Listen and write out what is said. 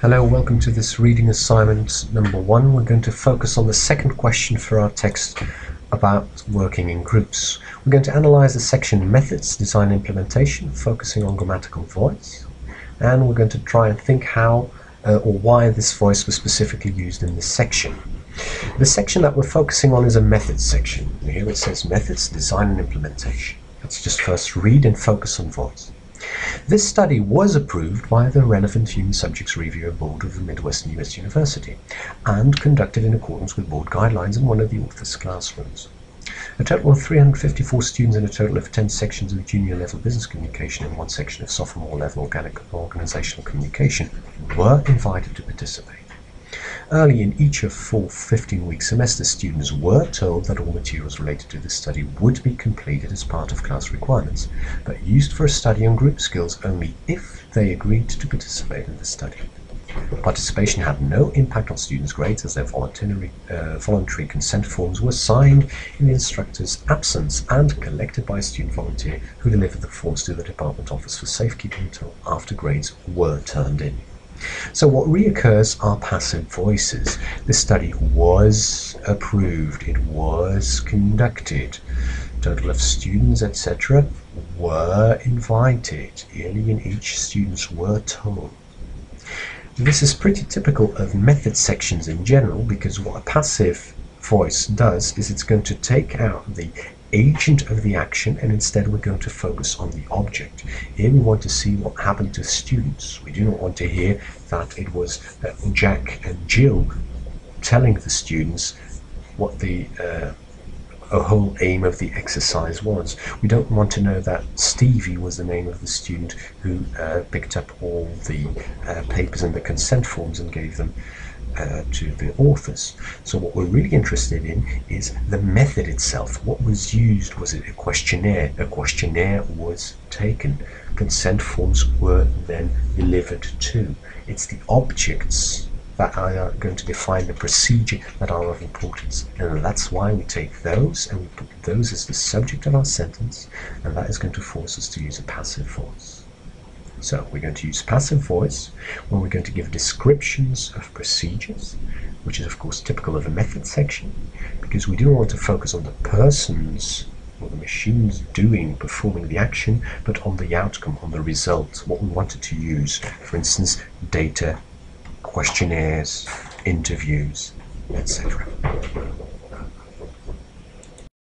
Hello, welcome to this reading assignment number 1. We're going to focus on the second question for our text about working in groups. We're going to analyze the section Methods, Design and Implementation, focusing on grammatical voice. And we're going to try and think how or why this voice was specifically used in this section. The section that we're focusing on is a methods section. Here it says Methods, Design and Implementation. Let's just first read and focus on voice. This study was approved by the relevant Human Subjects Review Board of the Midwestern U.S. University and conducted in accordance with board guidelines in one of the author's classrooms. A total of 354 students in a total of 10 sections of junior level business communication and one section of sophomore level organizational communication were invited to participate. Early in each of 4 15-week semesters, students were told that all materials related to the study would be completed as part of class requirements, but used for a study on group skills only if they agreed to participate in the study. Participation had no impact on students' grades as their voluntary consent forms were signed in the instructor's absence and collected by a student volunteer who delivered the forms to the department office for safekeeping until after grades were turned in. So what reoccurs are passive voices. This study was approved, it was conducted, total of students, etc. were invited, early in each students were told. This is pretty typical of method sections in general, because what a passive voice does is it's going to take out the agent of the action, and instead we're going to focus on the object. Here we want to see what happened to students. We do not want to hear that it was Jack and Jill telling the students what the whole aim of the exercise was. We don't want to know that Stevie was the name of the student who picked up all the papers and the consent forms and gave them to the authors. So what we're really interested in is the method itself. What was used? Was it a questionnaire? A questionnaire was taken. Consent forms were then delivered to. It's the objects that are going to define the procedure that are of importance, and that's why we take those and we put those as the subject of our sentence, and that is going to force us to use a passive voice. So we're going to use passive voice when we're going to give descriptions of procedures, which is of course typical of a method section, because we don't want to focus on the persons or the machines performing the action, but on the outcome, on the result, what we wanted to use. For instance, data, questionnaires, interviews, etc.